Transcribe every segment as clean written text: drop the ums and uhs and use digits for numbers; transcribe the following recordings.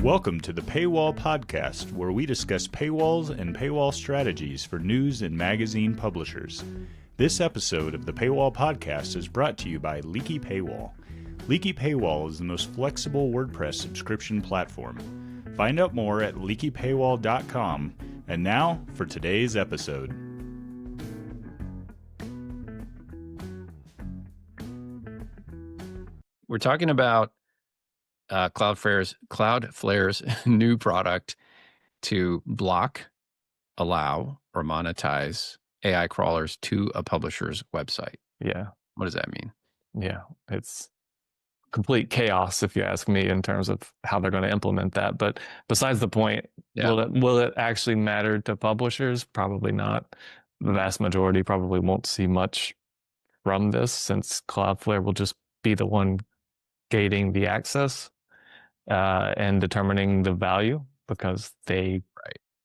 Welcome to the Paywall Podcast, where we discuss paywalls and paywall strategies for news and magazine publishers. This episode of the Paywall Podcast is brought to you by Leaky Paywall. Leaky Paywall is the most flexible WordPress subscription platform. Find out more at leakypaywall.com. And now for today's episode. We're talking about Cloudflare's new product to block, allow, or monetize AI crawlers to a publisher's website. Yeah. What does that mean? Yeah. It's complete chaos, if you ask me, in terms of how they're going to implement that. But besides the point, will it actually matter to publishers? Probably not. The vast majority probably won't see much from this, since Cloudflare will just be the one gating the access and determining the value, because they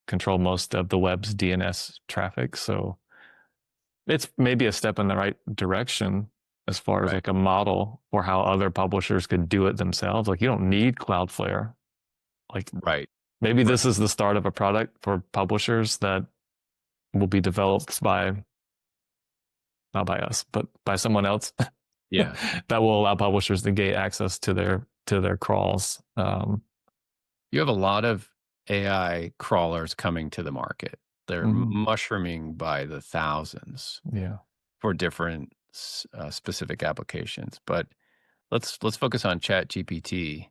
control most of the web's DNS traffic. So it's maybe a step in the right direction as far as like a model for how other publishers could do it themselves. Like, you don't need Cloudflare. Like, maybe this is the start of a product for publishers that will be developed by, not by us, but by someone else. Yeah. That will allow publishers to gain access to their crawls. You have a lot of AI crawlers coming to the market. They're mushrooming by the thousands. Yeah. For different specific applications. But let's focus on ChatGPT,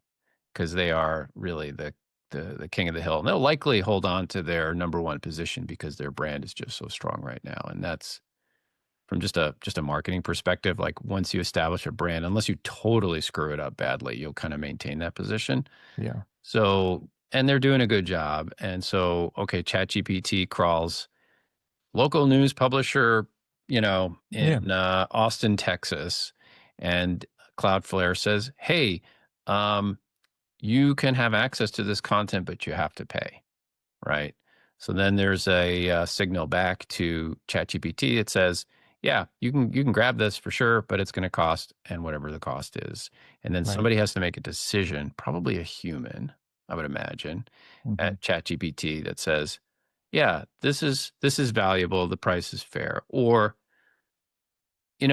because they are really the king of the hill. And they'll likely hold on to their number one position because their brand is just so strong right now. And that's from just a marketing perspective. Like, once you establish a brand, unless you totally screw it up badly, you'll kind of maintain that position. Yeah. So, and they're doing a good job. And so, okay, ChatGPT crawls local news publisher, in Austin, Texas, and Cloudflare says, hey, you can have access to this content, but you have to pay, right? So then there's a signal back to ChatGPT. It says, yeah, you can grab this for sure, but it's going to cost, and whatever the cost is. And then somebody has to make a decision, probably a human, I would imagine, at ChatGPT, that says, yeah, this is valuable, the price is fair. Or, we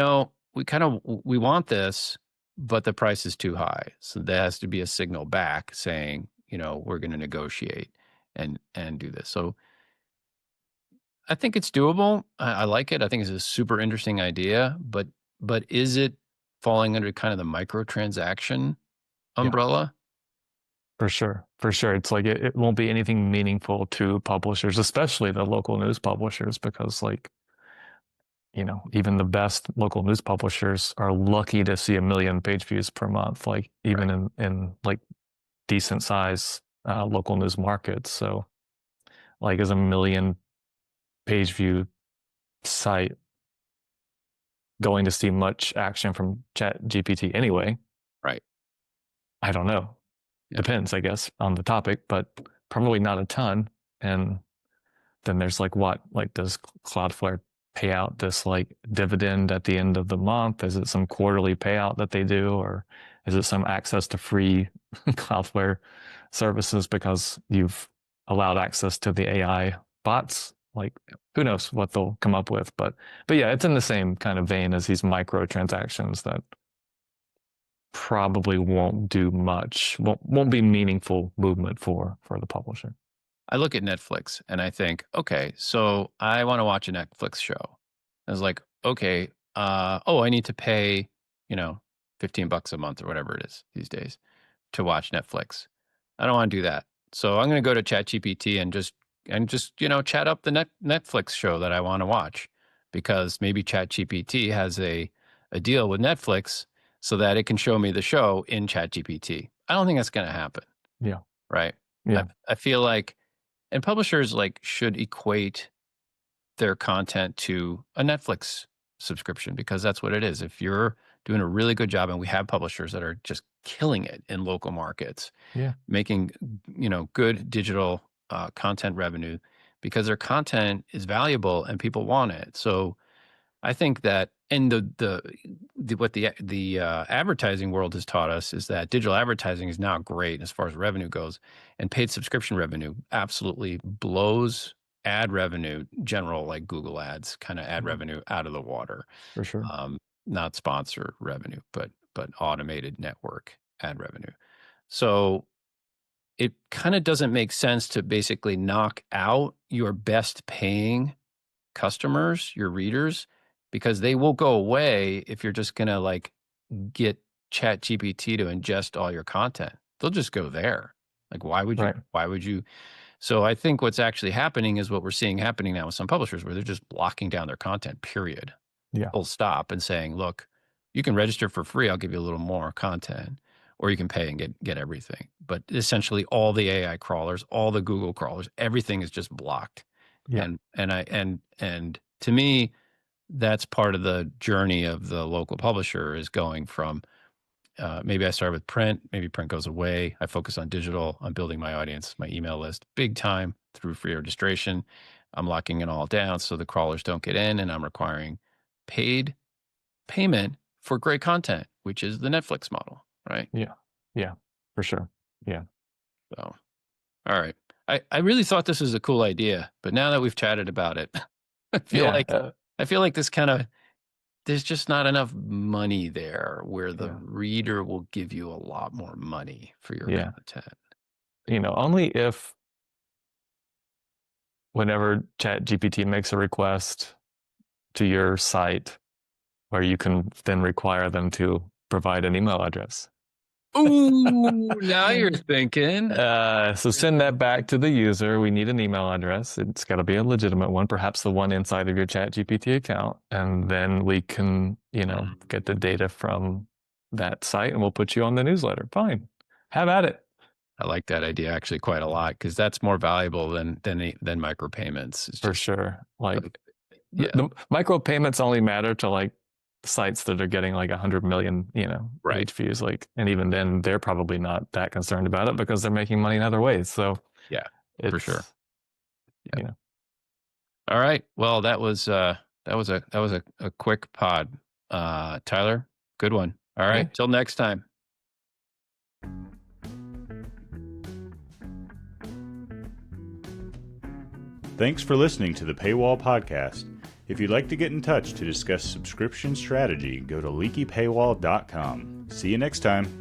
want this, but the price is too high. So there has to be a signal back saying, we're going to negotiate and do this. So I think it's doable. I like it. I think it's a super interesting idea, but is it falling under kind of the microtransaction umbrella? For sure. It's like, it won't be anything meaningful to publishers, especially the local news publishers, because even the best local news publishers are lucky to see 1 million page views per month, like even in like decent size local news markets. So like, is a 1 million page view site going to see much action from ChatGPT anyway? Right. I don't know. Depends, I guess, on the topic, but probably not a ton. And then there's does Cloudflare pay out this like dividend at the end of the month? Is it some quarterly payout that they do, or is it some access to free Cloudflare services because you've allowed access to the AI bots? Like, who knows what they'll come up with, but yeah, it's in the same kind of vein as these microtransactions that probably won't do much, won't be meaningful movement for the publisher. I look at Netflix and I think, okay, so I want to watch a Netflix show. I was like, okay, I need to pay, $15 a month or whatever it is these days to watch Netflix. I don't want to do that. So I'm going to go to ChatGPT and just chat up the Netflix show that I want to watch, because maybe ChatGPT has a deal with Netflix so that it can show me the show in ChatGPT. I don't think that's going to happen. Yeah. Right. Yeah. I feel like, and publishers should equate their content to a Netflix subscription, because that's what it is. If you're doing a really good job, and we have publishers that are just killing it in local markets, making, good digital content revenue, because their content is valuable and people want it. So I think that, and what the advertising world has taught us is that digital advertising is now great as far as revenue goes, and paid subscription revenue absolutely blows ad revenue, general like Google ads kind of ad revenue, out of the water. For sure. Not sponsor revenue, but automated network ad revenue. So it kind of doesn't make sense to basically knock out your best paying customers, your readers, because they will go away if you're just going to like get Chat GPT to ingest all your content. They'll just go there. Like, why would you? Right. Why would you? So I think what's actually happening is what we're seeing happening now with some publishers, where they're just blocking down their content, period. Yeah. Full stop, and saying, look, you can register for free. I'll give you a little more content, or you can pay and get everything. But essentially all the AI crawlers, all the Google crawlers, everything is just blocked. Yeah. And to me, that's part of the journey of the local publisher, is going from maybe I start with print, maybe print goes away. I focus on digital. I'm building my audience, my email list, big time through free registration. I'm locking it all down so the crawlers don't get in, and I'm requiring paid payment for great content, which is the Netflix model, right? Yeah. Yeah, for sure. Yeah. So, all right. I really thought this was a cool idea, but now that we've chatted about it, I feel like this kind of, there's just not enough money there where the reader will give you a lot more money for your content. Only if whenever Chat GPT makes a request to your site, where you can then require them to provide an email address. Ooh, now you're thinking. So send that back to the user. We need an email address. It's got to be a legitimate one, perhaps the one inside of your Chat GPT account. And then we can, get the data from that site, and we'll put you on the newsletter. Fine. Have at it. I like that idea actually quite a lot, because that's more valuable than micropayments. For sure. The micropayments only matter to like sites that are getting like 100 million, page views. And even then, they're probably not that concerned about it because they're making money in other ways. So for sure. Yeah. All right. Well, that was a quick pod. Tyler, good one. All right. Till next time. Thanks for listening to the Paywall Podcast. If you'd like to get in touch to discuss subscription strategy, go to leakypaywall.com. See you next time.